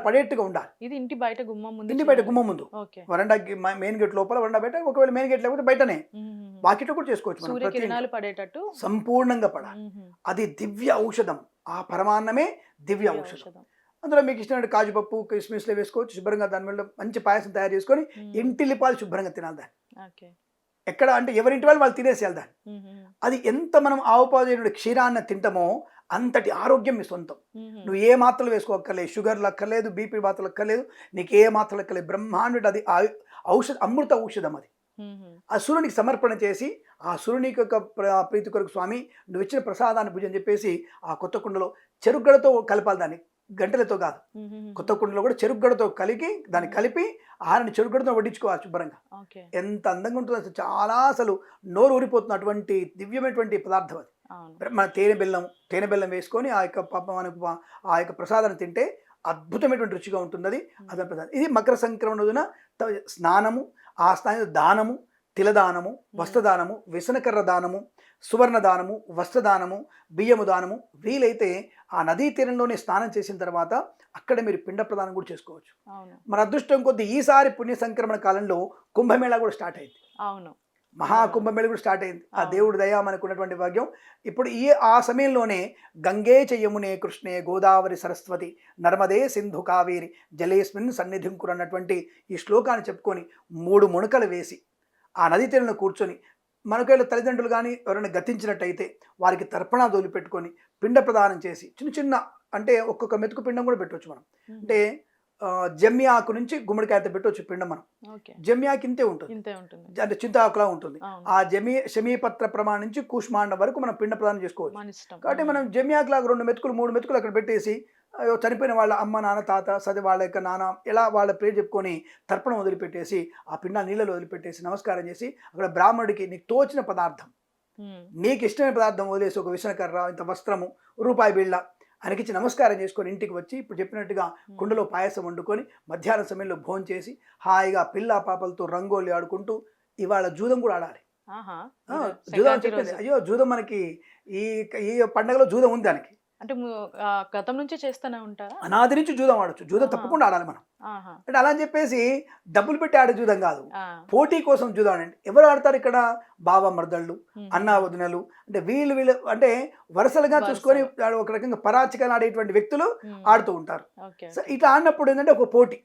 పడేట్టుగా ఉండాలి. ఇది ఇంటి బయట గుమ్మం ముందు. ఇంటి బయట గుమ్మం ముందు, ఓకే. వరండాకి మెయిన్ గేట్ లోపల, వరండా బయట, ఒకవేళ మెయిన్ గేట్ లేకపోతే బయటనే హుహుహు. వాకిట్లో కూడా చేసుకోవచ్చు. మనం ప్రతి సూర్యకిరణాలు ఇంట్లో పడేటట్టు. సంపూర్ణంగా పడాలి. హుహు. అది దివ్య ఔషధం. ఆ పరమాన్నమే దివ్య ఔషధం. ఔషధం. అందులో మీకు ఇష్టమైన కాజుపప్పు, కిస్మిస్లు వేసుకోవచ్చు. శుభ్రంగా దాని మీద మంచి పాయసం తయారు చేసుకొని ఇంటిల్లిపాలు శుభ్రంగా తినాలి దాన్ని. ఓకే. ఎక్కడ అంటే ఎవరింటి వాళ్ళు తినేసేయాలి దాన్ని. హుహు. అది ఎంత మనం ఆవు పాలు క్షీరాన్ని తింటామో అంతటి ఆరోగ్యం మీ సొంతం. హుహు. నువ్వు ఏ మాత్రలు వేసుకోక్కర్లేదు, షుగర్లు అక్కర్లేదు, బీపీ మాత్రలు అక్కర్లేదు, నీకు ఏ మాత్రలు అక్కర్లేదు. బ్రహ్మాండు అది ఔషధ, అమృత ఔషధం అది. హుహు. ఆ సూర్యునికి సమర్పణ చేసి, ఆ సూర్యునికి యొక్క ప్రీతి కొరకు స్వామి నువ్వు ఇచ్చిన ప్రసాదాన్ని పూజ అని చెప్పేసి ఆ కొత్త కుండలో చెరుగడతో కలపాలి దాన్ని, గంటలతో కాదు. హుహుహు. కొత్త కుండలో కూడా చెరుగడతో దాన్ని కలిపి ఆహారాన్ని చెరుగడతో వడ్డించుకోవాలి శుభ్రంగా. ఓకే. ఎంత అందంగా ఉంటుందో అసలు, చాలా అసలు నోరు ఊరిపోతున్న అటువంటి దివ్యమైనటువంటి పదార్థం అది. అవును. మన తేనె బెల్లం వేసుకొని ఆ యొక్క మనకు ఆ యొక్క ప్రసాదాన్ని తింటే అద్భుతమైనటువంటి రుచిగా ఉంటుంది అది. అదే ప్రసాదం. ఇది మకర సంక్రమణ రోజున స్నానము, ఆ స్నానం దానము, తిలదానము, వస్త్రదానము, వ్యసనకర్ర దానము, సువర్ణ దానము, వస్త్రదానము, బియ్యము దానము. వీలైతే ఆ నదీ తీరంలోనే స్నానం చేసిన తర్వాత అక్కడ మీరు పిండ ప్రదానం కూడా చేసుకోవచ్చు. అవును. మన అదృష్టం కొద్ది ఈసారి పుణ్య సంక్రమణ కాలంలో కుంభమేళా కూడా స్టార్ట్ అయింది. అవును. మహాకుంభమేళ కూడా స్టార్ట్ అయింది. ఆ దేవుడి దయ మనకు ఉన్నటువంటి భాగ్యం. ఇప్పుడు ఆ సమయంలోనే గంగే చ యమునే కృష్ణే గోదావరి సరస్వతి నర్మదే సింధు కావేరి జలేస్మిన్ సన్నిధింకురు అన్నటువంటి ఈ శ్లోకాన్ని చెప్పుకొని 3 మునకలు వేసి ఆ నదీ తీరంలో కూర్చొని, మనకేళ్ళ తల్లిదండ్రులు కానీ ఎవరైనా గతించినట్టయితే వారికి తర్పణాలు వదిలిపెట్టుకొని పిండ ప్రదానం చేసి చిన్న చిన్న అంటే ఒక్కొక్క మెతుకు పిండం కూడా పెట్టవచ్చు మనం. అంటే జమ్మి ఆకు నుంచి గుమ్మడికాయతో పెట్టవచ్చు పిండం మనం. ఓకే. జమ్మి ఆకు ఇంతే ఉంటుంది, ఇంతే ఉంటుంది. అంటే చింత ఆకులా ఉంటుంది. అవును. ఆ శమీపత్ర ప్రమాణం నుంచి కూష్మాండం వరకు మనం పిండ ప్రదానం చేసుకోవచ్చు. మన ఇష్టం. కాబట్టి మనం జమ్మి ఆకులాగా 2 మెతుకులు 3 మెతుకులు అక్కడ పెట్టేసి చనిపోయిన వాళ్ళ అమ్మ నాన్న తాత వాళ్ళ యొక్క నాన్న ఎలా వాళ్ళ పేరు చెప్పుకొని తర్పణం వదిలిపెట్టేసి ఆ పిండాన్ని నీళ్ళలో వదిలిపెట్టేసి నమస్కారం చేసి అక్కడ బ్రాహ్మణుడికి నీకు తోచిన పదార్థం, నీకు ఇష్టమైన పదార్థం వదిలేసి ఒక విసనకర్ర, ఇంత వస్త్రము, రూపాయి బిళ్ళ ఆయనకిచ్చి నమస్కారం చేసుకొని ఇంటికి వచ్చి ఇప్పుడు చెప్పినట్టుగా కుండలో పాయసం వండుకొని మధ్యాహ్నం సమయంలో భోజనం చేసి హాయిగా పిల్ల పాపలతో రంగోలి ఆడుకుంటూ ఇవాళ జూదం కూడా ఆడాలి. జూదం చెప్పేది అయ్యో జూదం మనకి ఈ ఈ పండగలో జూదం ఉంది దానికి. అంటే గతం నుంచి చేస్తూనే ఉంటారా? అనాది నుంచి జూదం ఆడొచ్చు, జూదం తప్పకుండా ఆడాలి మనం. అంటే అలా అని చెప్పేసి డబ్బులు పెట్టి ఆడే జూదం కాదు, పోటీ కోసం జూదం ఆడండి. ఎవరు ఆడతారు ఇక్కడ? బావ మర్దళ్ళు, అన్నా వదినలు, అంటే వీళ్ళు అంటే వరుసలుగా చూసుకొని ఒక రకంగా పరాచికలు ఆడేటువంటి వ్యక్తులు ఆడుతూ ఉంటారు. ఇట్లా ఆడినప్పుడు ఏంటంటే ఒక పోటీ,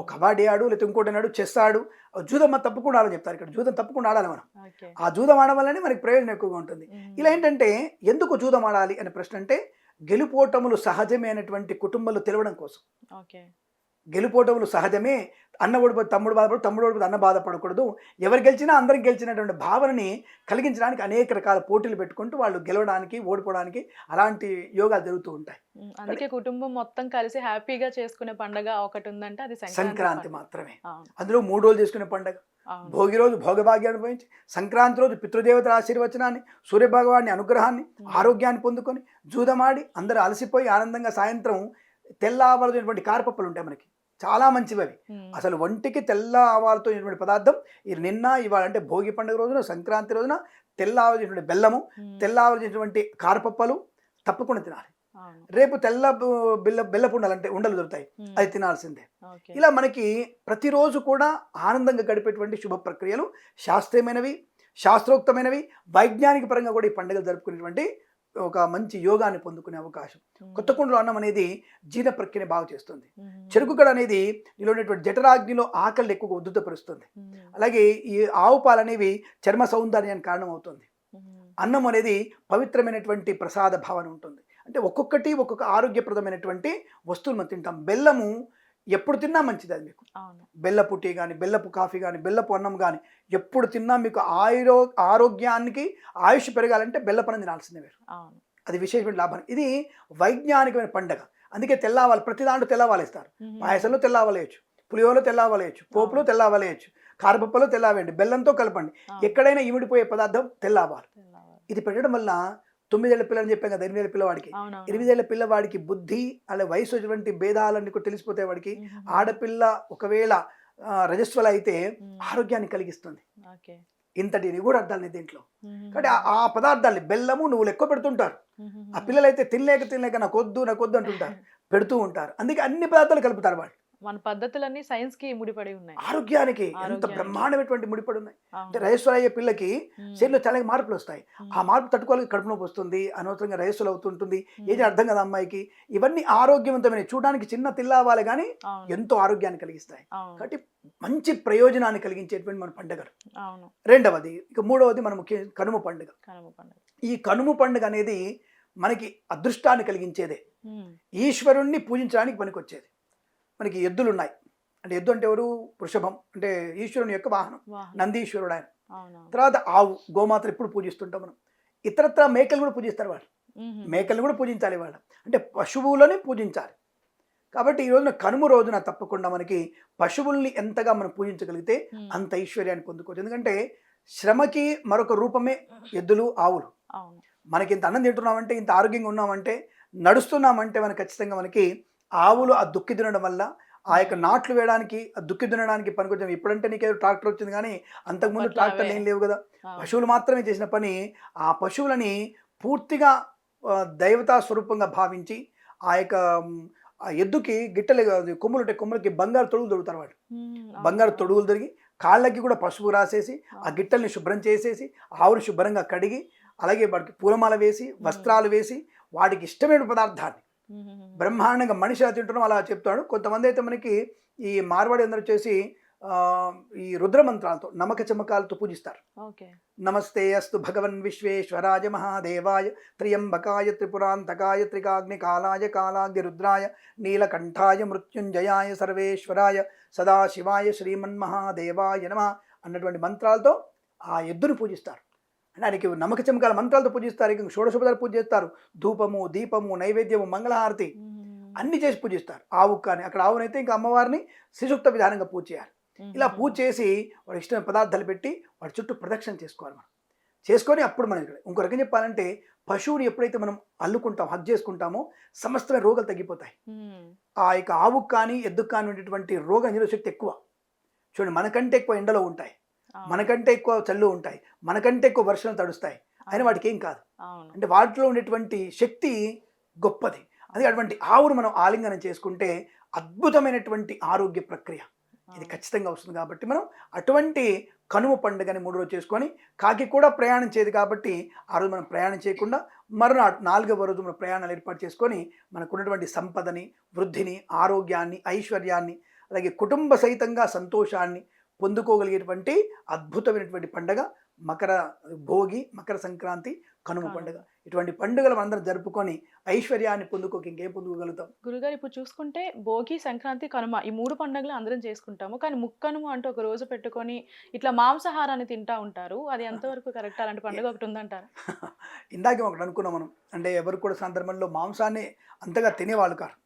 ఒక కబడ్డీ ఆడు లేకపోతే ఇంకోటి ఆడు, చెస్ ఆడు, జూదం తప్పకుండా ఆడాలని చెప్తారు ఇక్కడ. జూదం తప్పకుండా ఆడాలి మనం. ఆ జూదం ఆడడం వల్లనే మనకి ప్రయోజనం ఎక్కువగా ఉంటుంది. ఇలా ఏంటంటే ఎందుకు జూదం ఆడాలి అనే ప్రశ్న అంటే గెలుపోటములు సహజమైనటువంటి కుటుంబాలు తెలవడం కోసం. గెలుపోటములు సహజమే, అన్న ఓడిపోతే తమ్ముడు బాధపడు, తమ్ముడు ఓడిపోతే అన్న బాధపడకూడదు, ఎవరు గెలిచినా అందరికి గెలిచినటువంటి భావనని కలిగించడానికి అనేక రకాల పోటీలు పెట్టుకుంటూ వాళ్ళు గెలవడానికి ఓడిపోవడానికి అలాంటి యోగాలు జరుగుతూ ఉంటాయి. అందుకే కుటుంబం మొత్తం కలిసి హ్యాపీగా చేసుకునే పండుగ ఒకటి ఉందంటే అది సంక్రాంతి మాత్రమే. అందులో 3 రోజులు చేసుకునే పండుగ. భోగి రోజు భోగభాగ్యాన్ని అనుభవించి, సంక్రాంతి రోజు పితృదేవతల ఆశీర్వచనాన్ని, సూర్యభగవాన్ని అనుగ్రహాన్ని, ఆరోగ్యాన్ని పొందుకొని జూదమాడి అందరూ అలసిపోయి ఆనందంగా సాయంత్రం తెల్ల ఆవాలతో కారపప్పులు ఉంటాయి మనకి, చాలా మంచివి అవి. అసలు ఒంటికి తెల్ల ఆవాలతో పదార్థం ఇది నిన్న ఇవాళ అంటే భోగి పండుగ రోజున సంక్రాంతి రోజున తెల్ల ఆవాలైనటువంటి బెల్లము, తెల్ల ఆవాలైనటువంటి కారపప్పలు తప్పకుండా తినాలి. రేపు తెల్ల బెల్లపు ఉండలు అంటే ఉండలు దొరుకుతాయి, అది తినాల్సిందే. ఇలా మనకి ప్రతిరోజు కూడా ఆనందంగా గడిపేటువంటి శుభ ప్రక్రియలు శాస్త్రీయమైనవి, శాస్త్రోక్తమైనవి, వైజ్ఞానిక పరంగా కూడా ఈ పండుగలు జరుపుకునేటువంటి ఒక మంచి యోగాన్ని పొందుకునే అవకాశం. కొత్త కుండలో అన్నం అనేది జీర్ణ ప్రక్రియని బాగు చేస్తుంది. చెరుకుగడ అనేది నీలో ఉన్నటువంటి జఠరాగ్నిలో ఆకలిని ఎక్కువగా ఉద్ధృతపరుస్తుంది. అలాగే ఈ ఆవు పాలు అనేవి చర్మ సౌందర్యానికి కారణం అవుతుంది. అన్నం అనేది పవిత్రమైనటువంటి ప్రసాద భావన ఉంటుంది. అంటే ఒక్కొక్కటి ఒక్కొక్క ఆరోగ్యప్రదమైనటువంటి వస్తువులు మనం తింటాం. బెల్లము ఎప్పుడు తిన్నా మంచిది, అది మీకు బెల్లపు టీ కానీ, బెల్లపు కాఫీ కానీ, బెల్లపు అన్నం కానీ ఎప్పుడు తిన్నా మీకు ఆరోగ్యానికి ఆయుష్ పెరగాలంటే బెల్లపన్నం తినాల్సిందే మీరు. అది విశేషమైన లాభం. ఇది వైజ్ఞానికమైన పండగ. అందుకే తెల్లవాళ్ళు ప్రతి దాంట్లో తెల్లవాళ్ళు ఇస్తారు. పాయసంలో తెల్లవాలేయచ్చు, పులిహోరలో తెల్లవాలేయచ్చు, పోపులో తెల్లవాలేయచ్చు, కారపప్పులో తెల్లవేయండి, బెల్లంతో కలపండి. ఎక్కడైనా ఇమిడిపోయే పదార్థం తెల్లవాలు. ఇది పెట్టడం వల్ల 9 ఏళ్ల పిల్లని చెప్పాం కదా, 8 ఏళ్ల పిల్లవాడికి, 8 ఏళ్ల పిల్లవాడికి బుద్ధి అలా వయసు వచ్చినటువంటి భేదాలన్నీ కూడా తెలిసిపోతాయి వాడికి. ఆడపిల్ల ఒకవేళ రజస్వల అయితే ఆరోగ్యాన్ని కలిగిస్తుంది. ఇంతటి కూడా అర్థాలు దీంట్లో. కాబట్టి ఆ పదార్థాన్ని బెల్లము నువ్వులు ఎక్కువ పెడుతుంటారు. ఆ పిల్లలైతే తినలేక నాకు వద్దు అంటుంటారు, పెడుతూ ఉంటారు. అందుకే అన్ని పదార్థాలు కలుపుతారు వాళ్ళు. మన పద్ధతులన్నీ సైన్స్ కి ముడిపడి ఉన్నాయి, ఆరోగ్యానికి ఎంత బ్రహ్మాండమైనటువంటి ముడిపడి ఉన్నాయి. అంటే రజస్వల అయ్యే పిల్లకి శరీరంలో చాలా మార్పులు వస్తాయి. ఆ మార్పు తట్టుకోవాలి, కడుపు నొప్పి వస్తుంది, అనవసరంగా రజస్వలు అవుతుంటుంది, ఏది అర్థం కదా అమ్మాయికి. ఇవన్నీ ఆరోగ్యవంతమైన చూడడానికి చిన్న తిల్లావాలి కానీ ఎంతో ఆరోగ్యాన్ని కలిగిస్తాయి. కాబట్టి మంచి ప్రయోజనాన్ని కలిగించేటువంటి మన పండుగలు. రెండవది, ఇక మూడవది మన ముఖ్య కనుమ పండుగ. ఈ కనుమ పండుగ అనేది మనకి అదృష్టాన్ని కలిగించేదే, ఈశ్వరుణ్ణి పూజించడానికి పనికొచ్చేది. మనకి ఎద్దులు ఉన్నాయి. అంటే ఎద్దు అంటే ఎవరు? వృషభం, అంటే ఈశ్వరుని యొక్క వాహనం, నందీశ్వరుడు ఆయన. తర్వాత ఆవు, గోమాతలు ఎప్పుడు పూజిస్తుంటాం మనం. ఇతరత్ర మేకలు కూడా పూజిస్తారు వాళ్ళు, మేకలు కూడా పూజించాలి వాళ్ళు, అంటే పశువులని పూజించాలి. కాబట్టి ఈ రోజున కనుమ రోజున తప్పకుండా మనకి పశువుల్ని ఎంతగా మనం పూజించగలిగితే అంత ఐశ్వర్యాన్ని పొందుకోవచ్చు. ఎందుకంటే శ్రమకి మరొక రూపమే ఎద్దులు, ఆవులు. మనకి ఇంత అన్నం తింటున్నామంటే, ఇంత ఆరోగ్యంగా ఉన్నామంటే, నడుస్తున్నామంటే మనకి ఖచ్చితంగా మనకి ఆవులు ఆ దుక్కి దున్నడం వల్ల, ఆ యొక్క నాట్లు వేయడానికి, ఆ దుక్కి దున్నడానికి పనికొచ్చాం. ఇప్పుడంటే నీకేదో ట్రాక్టర్ వచ్చింది కానీ అంతకుముందు ట్రాక్టర్లు ఏం లేవు కదా, పశువులు మాత్రమే చేసిన పని. ఆ పశువులని పూర్తిగా దైవతా స్వరూపంగా భావించి ఆ యొక్క ఎద్దుకి గిట్టలు కొమ్ములు ఉంటాయి, కొమ్ములకి బంగారు తొడుగులు దొరుకుతారు వాళ్ళు. బంగారు తొడుగులు దొరికి కాళ్ళకి కూడా పసుపు రాసేసి ఆ గిట్టల్ని శుభ్రం చేసేసి ఆవుని శుభ్రంగా కడిగి, అలాగే వాడికి పూలమాల వేసి వస్త్రాలు వేసి వాటికి ఇష్టమైన పదార్థాన్ని బ్రహ్మాండంగా మనిషి అలా తింటున్నాం అలా చెప్తాడు. కొంతమంది అయితే మనకి ఈ మార్వాడి అందరూ చేసి ఆ, ఈ రుద్రమంత్రాలతో నమక చమకాలతో పూజిస్తారు. ఓకే. నమస్తే అస్తు భగవన్ విశ్వేశ్వరాయ మహాదేవాయ త్ర్యంబకాయ త్రిపురాంతకాయ త్రికాగ్ని కాలాయ కాలాగ్ని రుద్రాయ నీలకంఠాయ మృత్యుంజయాయ సర్వేశ్వరాయ సదాశివాయ శ్రీమన్మహాదేవాయ నమః అన్నటువంటి మంత్రాలతో ఆ ఎద్దును పూజిస్తారు. అంటే ఆయనకి నమ్మక చమకాల మంత్రాలతో పూజిస్తారు. ఇంకా షోడశోపచార పూజ చేస్తారు. ధూపము, దీపము, నైవేద్యము, మంగళహారతి అన్ని చేసి పూజిస్తారు. ఆవు కానీ అక్కడ ఆవునైతే ఇంకా అమ్మవారిని శిశుక్త విధానంగా పూజ చేయాలి. ఇలా పూజ చేసి వాడు ఇష్టమైన పదార్థాలు పెట్టి వాడి చుట్టూ ప్రదక్షిణ చేసుకోవాలి. మనం చేసుకొని అప్పుడు మనం ఇక్కడ ఇంకో రకం చెప్పాలంటే పశువుని ఎప్పుడైతే మనం అల్లుకుంటాం, హగ్ చేసుకుంటామో సమస్తమైన రోగాలు తగ్గిపోతాయి. ఆ యొక్క ఆవుకు కానీ ఎద్దుకు కానీ ఉండేటువంటి రోగ నిరోధక శక్తి ఎక్కువ. చూడండి, మనకంటే ఎక్కువ ఎండలో ఉంటాయి, మనకంటే ఎక్కువ చల్లు ఉంటాయి, మనకంటే ఎక్కువ వర్షాలు తడుస్తాయి, అయినా వాటికి ఏం కాదు. అంటే వాటిలో ఉండేటువంటి శక్తి గొప్పది. అది అటువంటి ఆవును మనం ఆలింగనం చేసుకుంటే అద్భుతమైనటువంటి ఆరోగ్య ప్రక్రియ ఇది ఖచ్చితంగా వస్తుంది. కాబట్టి మనం అటువంటి కనుమ పండుగని 3 రోజు చేసుకొని, కాకి కూడా ప్రయాణం చేయదు కాబట్టి ఆ రోజు మనం ప్రయాణం చేయకుండా మరునాడు 4వ రోజు మనం ప్రయాణాలు ఏర్పాటు చేసుకొని మనకున్నటువంటి సంపదని, వృద్ధిని, ఆరోగ్యాన్ని, ఐశ్వర్యాన్ని, అలాగే కుటుంబ సహితంగా సంతోషాన్ని పొందుకోగలిగేటువంటి అద్భుతమైనటువంటి పండుగ భోగి, మకర సంక్రాంతి, కనుమ పండుగ. ఇటువంటి పండుగలు మనందరం జరుపుకొని ఐశ్వర్యాన్ని పొందుకోక ఇంకేం పొందుకోగలుగుతాం? గురుగారు, ఇప్పుడు చూసుకుంటే భోగి, సంక్రాంతి, కనుమ ఈ 3 పండుగలు అందరం చేసుకుంటాము. కానీ ముక్కనుమ అంటూ ఒక రోజు పెట్టుకొని ఇట్లా మాంసాహారాన్ని తింటా ఉంటారు. అది ఎంతవరకు కరెక్ట్? అలాంటి పండుగ ఒకటి ఉందంటారా? ఇందాక ఒకటి అనుకున్నాం మనం. అంటే ఎవరు కూడా సందర్భంలో మాంసాన్ని అంతగా తినేవాళ్ళు కాదు.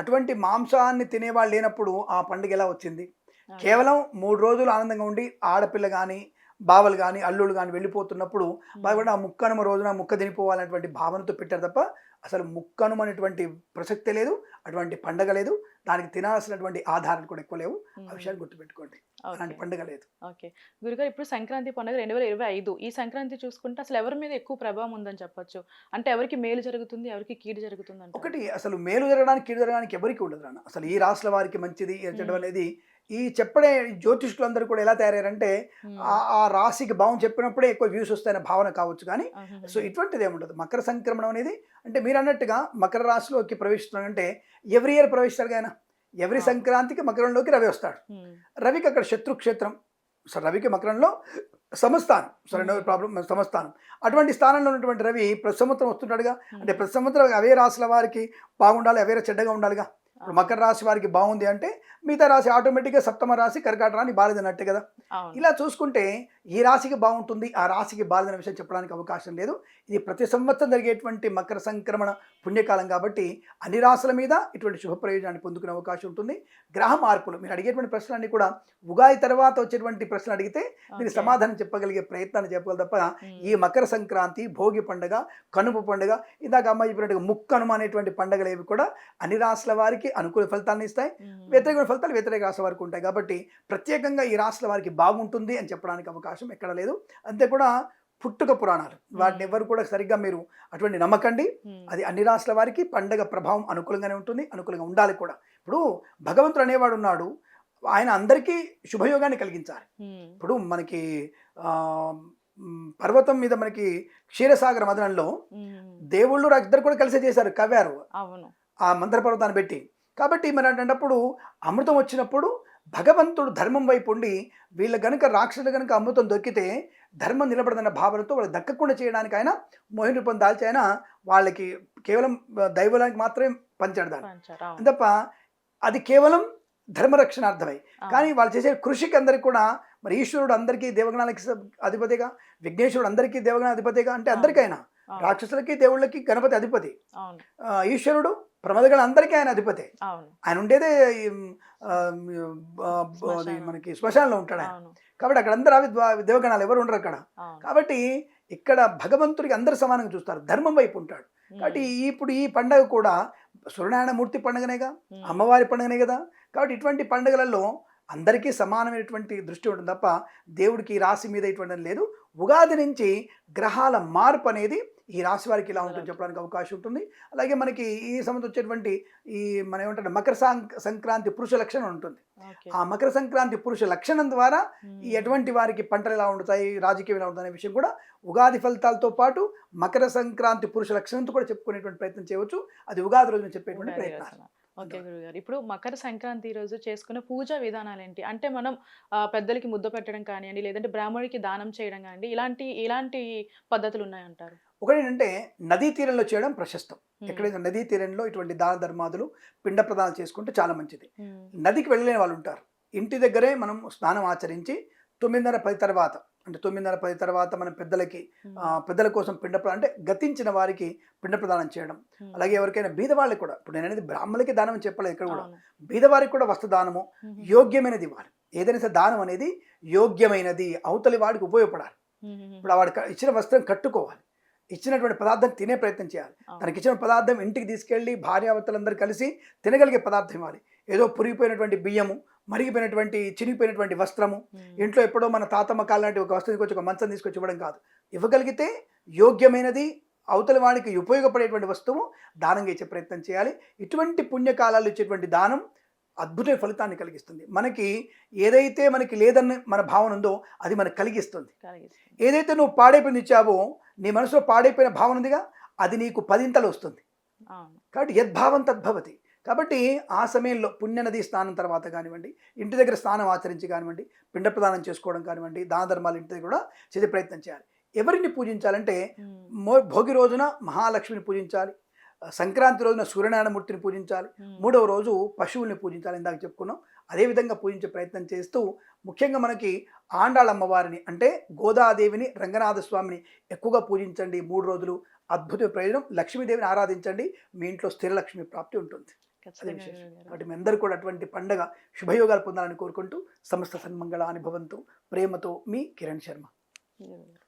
అటువంటి మాంసాన్ని తినేవాళ్ళు లేనప్పుడు ఆ పండుగ ఎలా వచ్చింది? కేవలం 3 రోజులు ఆనందంగా ఉండి ఆడపిల్ల కానీ, బావలు కానీ, అల్లుళ్ళు కానీ వెళ్ళిపోతున్నప్పుడు బాగా ఆ ముక్కనుమ రోజున ముక్క తినిపోవాలనేటువంటి భావనతో పెట్టారు తప్ప అసలు ముక్కనుమ అనేటువంటి ప్రసక్తే లేదు, అటువంటి పండగ లేదు, దానికి తినాల్సినటువంటి ఆధారాలు కూడా ఎక్కువ లేవు. ఆ విషయాన్ని గుర్తుపెట్టుకోండి, అలాంటి పండుగ లేదు. ఓకే గురుగారు, ఇప్పుడు సంక్రాంతి పండుగ 2025. ఈ సంక్రాంతి చూసుకుంటే అసలు ఎవరి మీద ఎక్కువ ప్రభావం ఉందని చెప్పొచ్చు? అంటే ఎవరికి మేలు జరుగుతుంది, ఎవరికి కీడు జరుగుతుంది అంటే? ఒకటి, అసలు మేలు జరగడానికి కీడు జరగడానికి ఎవరికి ఉండదు అన్న. అసలు ఈ రాష్ట్రాల వారికి మంచిది చెడ్డ అనేది ఈ చెప్పడే జ్యోతిష్కులందరూ కూడా ఎలా తయారయ్యారంటే ఆ రాశికి భావం చెప్పినప్పుడే ఎక్కువ వ్యూస్ వస్తాయనే భావన కావచ్చు. కానీ సో ఇటువంటిది ఏముండదు. మకర సంక్రమణం అనేది అంటే మీరు అన్నట్టుగా మకర రాశిలోకి ప్రవేశిస్తున్నాడంటే ఎవ్రీ ఇయర్ ప్రవేశిస్తారు ఆయన. ఎవరి సంక్రాంతికి మకరంలోకి రవి వస్తాడు. రవికి అక్కడ శత్రుక్షేత్రం, సో రవికి మకరంలో సమస్థానం, సరే నో ప్రాబ్లం, సమస్థానం. అటువంటి స్థానంలో ఉన్నటువంటి రవి ప్రతి సంవత్సరం వస్తుంటాడుగా. అంటే ప్రతి సంవత్సరం అవే రాశుల వారికి బాగుండాలి, అవే చెడ్డగా ఉండాలిగా. ఇప్పుడు మకర రాశి వారికి బాగుంది అంటే మిగతా రాశి ఆటోమేటిక్గా సప్తమ రాశి కర్కాటక రాశి బాలేదన్నట్టే కదా. ఇలా చూసుకుంటే ఈ రాశికి బాగుంటుంది, ఆ రాశికి బాలేదనే విషయం చెప్పడానికి అవకాశం లేదు. ఇది ప్రతి సంవత్సరం జరిగేటువంటి మకర సంక్రమణ పుణ్యకాలం కాబట్టి అన్ని రాశుల మీద ఇటువంటి శుభ ప్రయోజనాన్ని పొందుకునే అవకాశం ఉంటుంది. గ్రహ మార్పులు మీరు అడిగేటువంటి ప్రశ్నలన్నీ కూడా ఉగాది తర్వాత వచ్చేటువంటి ప్రశ్నలు అడిగితే మీరు సమాధానం చెప్పగలిగే ప్రయత్నాన్ని చెప్పగలరు తప్ప ఈ మకర సంక్రాంతి, భోగి పండుగ, కనుమ పండుగ, ఇందాక అమ్మాయి చెప్పినట్టుగా ముక్కనుమ అనేటువంటి పండుగలు ఏవి కూడా అన్ని రాశుల వారికి అనుకూల ఫలితాలను ఇస్తాయి, వ్యతిరేక ఫలితాలు వ్యతిరేక రాశి వారికి ఉంటాయి. కాబట్టి ప్రత్యేకంగా ఈ రాశుల వారికి బాగుంటుంది అని చెప్పడానికి అవకాశం ఎక్కడ లేదు. అంతే కూడా పుట్టుక పురాణాలు వాటిని ఎవరు కూడా సరిగ్గా మీరు అటువంటి నమ్మకండి. అది అన్ని రాశుల వారికి పండగ ప్రభావం అనుకూలంగానే ఉంటుంది, అనుకూలంగా ఉండాలి కూడా. ఇప్పుడు భగవంతుడు అనేవాడు ఉన్నాడు, ఆయన అందరికీ శుభయోగాన్ని కలిగించాలి. ఇప్పుడు మనకి పర్వతం మీద మనకి క్షీరసాగర మదనంలో దేవుళ్ళు ఇద్దరు కూడా కలిసే చేశారు, కవ్వారు ఆ మంత్ర పర్వతాన్ని పెట్టి. కాబట్టి మరి అంటప్పుడు అమృతం వచ్చినప్పుడు భగవంతుడు ధర్మం వైపు ఉండి వీళ్ళ గనుక రాక్షసులు గనుక అమృతం దొరికితే ధర్మం నిలబడదన్న భావనతో వాళ్ళు దక్కకుండా చేయడానికి ఆయన మోహిని రూపం దాల్చి ఆయన వాళ్ళకి కేవలం దైవానికి మాత్రమే పంచాడు దాన్ని తప్ప అది కేవలం ధర్మరక్షణార్థమై. కానీ వాళ్ళు చేసే కృషికి అందరికి కూడా మరి ఈశ్వరుడు అందరికీ దేవగణాలకి అధిపతిగా, విఘ్నేశ్వరుడు అందరికీ దేవగణ అధిపతిగా, అంటే అందరికైనా రాక్షసులకి దేవుళ్ళకి గణపతి అధిపతి, ఈశ్వరుడు ప్రమదగణ అందరికీ ఆయన అధిపతి. ఆయన ఉండేదే మనకి శ్మశానంలో ఉంటాడు ఆయన. కాబట్టి అక్కడ అందరూ అవి దేవగణాలు ఎవరు ఉండరు అక్కడ. కాబట్టి ఇక్కడ భగవంతుడికి అందరు సమానంగా చూస్తారు, ధర్మం వైపు ఉంటాడు. కాబట్టి ఇప్పుడు ఈ పండగ కూడా సూర్యనారాయణ మూర్తి పండుగనేగా, అమ్మవారి పండుగనే కదా. కాబట్టి ఇటువంటి పండుగలలో అందరికీ సమానమైనటువంటి దృష్టి ఉంటుంది తప్ప దేవుడికి ఈ రాశి మీద ఇటువంటి లేదు. ఉగాది నుంచి గ్రహాల మార్పు అనేది ఈ రాశి వారికి ఇలా ఉంటుంది చెప్పడానికి అవకాశం ఉంటుంది. అలాగే మనకి ఈ సంవత్సరం వచ్చేటువంటి ఈ మనం ఏమంటే మకర సంక్రాంతి పురుష లక్షణం ఉంటుంది. ఆ మకర సంక్రాంతి పురుష లక్షణం ద్వారా ఈ ఎటువంటి వారికి పంటలు ఎలా ఉంటాయి, రాజకీయం ఎలా ఉంటుంది అనే విషయం కూడా ఉగాది ఫలితాలతో పాటు మకర సంక్రాంతి పురుష లక్షణంతో కూడా చెప్పుకునేటువంటి ప్రయత్నం చేయవచ్చు. అది ఉగాది రోజున చెప్పేటువంటి ప్రయత్నం. ఓకే గురుగారు. ఇప్పుడు మకర సంక్రాంతి రోజు చేసుకునే పూజా విధానాలు ఏంటి? అంటే మనం పెద్దలకి ముద్ద పెట్టడం కానియండి, లేదంటే బ్రాహ్మణుడికి దానం చేయడం కానియండి, ఇలాంటి పద్ధతులు ఉన్నాయంటారు? ఒకటేంటంటే నదీ తీరంలో చేయడం ప్రశస్తం. హ్మ్. ఎక్కడైతే నదీ తీరంలో ఇటువంటి దాన ధర్మాదులు, పిండ ప్రదానాలు చేసుకుంటే చాలా మంచిది. హ్మ్. నదికి వెళ్ళలేని వాళ్ళు ఉంటారు. ఇంటి దగ్గరే మనం స్నానం ఆచరించి 9:30, 10 తర్వాత అంటే 9:30, 10 తర్వాత మన పెద్దలకి హ్మ్. పెద్దల కోసం అంటే గతించిన వారికి పిండ ప్రదానం చేయడం. హ్మ్. అలాగే ఎవరికైనా బీదవాళ్ళకి కూడా ఇప్పుడు నేననేది బ్రాహ్మణులకి దానం అని చెప్పలేదు ఇక్కడ కూడా. అవును. బీదవారికి కూడా వస్త్రదానము హుహు. యోగ్యమైనది ఇవ్వాలి. ఏదైనా సరే దానం అనేది యోగ్యమైనది, అవతలి వాడికి ఉపయోగపడాలి. హుహుహు. ఇప్పుడు వాడు ఇచ్చిన వస్త్రం కట్టుకోవాలి. ఇచ్చినటువంటి పదార్థం తినే ప్రయత్నం చేయాలి. అవును. తనకిచ్చిన పదార్థం ఇంటికి తీసుకెళ్ళి భార్యాభర్తలందరూ కలిసి తినగలిగే పదార్థం ఇవ్వాలి. ఏదో పురిగిపోయినటువంటి బియ్యము, మరిగిపోయినటువంటి చినిగిపోయినటువంటి వస్త్రము, హ్మ్. ఇంట్లో ఎప్పుడో మన తాతమ్మ కాలం లాంటి ఒక వస్తువు తీసుకొచ్చి ఒక మంచం తీసుకొచ్చి ఇవ్వడం కాదు. ఇవ్వగలిగితే యోగ్యమైనది, అవతలి వాడికి ఉపయోగపడేటువంటి వస్తువు దానంగా ఇచ్చే ప్రయత్నం చేయాలి. ఇటువంటి పుణ్యకాలాలు ఇచ్చేటువంటి దానం అద్భుతమైన ఫలితాన్ని కలిగిస్తుంది. మనకి ఏదైతే మనకి లేదన్న మన భావన ఉందో అది మనకు కలిగిస్తుంది. కలిగిస్తుంది. ఏదైతే నువ్వు పాడైపోయింది ఇచ్చావో నీ మనసులో పాడైపోయిన భావన ఉందిగా అది నీకు 10 ఇంతలు వస్తుంది. అవును. కాబట్టి యద్భావం తద్భవతి. కాబట్టి ఆ సమయంలో పుణ్యనది స్నానం తర్వాత కానివ్వండి, ఇంటి దగ్గర స్నానం ఆచరించి కానివ్వండి, పిండ ప్రదానం చేసుకోవడం కానివ్వండి, దాన ధర్మాలు ఇంటి దగ్గర కూడా చేసే ప్రయత్నం చేయాలి. ఎవరిని పూజించాలంటే హ్మ్. భోగి రోజున మహాలక్ష్మిని పూజించాలి. సంక్రాంతి రోజున సూర్యనారాయణమూర్తిని పూజించాలి. హ్మ్. మూడవ రోజు పశువుల్ని పూజించాలి. ఇందాక చెప్పుకున్నాం. అదేవిధంగా పూజించే ప్రయత్నం చేస్తూ ముఖ్యంగా మనకి ఆండాళ్ళమ్మవారిని అంటే గోదాదేవిని, రంగనాథ స్వామిని ఎక్కువగా పూజించండి 3 రోజులు. అద్భుత ప్రయోజనం. లక్ష్మీదేవిని ఆరాధించండి. మీ ఇంట్లో స్థిర లక్ష్మి ప్రాప్తి ఉంటుంది. అదే ఖచ్చితంగా విశేషం. గురుగారు. కాబట్టి మీ అందరూ కూడా అటువంటి పండగ శుభయోగాలు పొందాలని కోరుకుంటూ సమస్త సన్మంగళాని భవంతు. ప్రేమతో మీ కిరణ్ శర్మ. గురుగారు.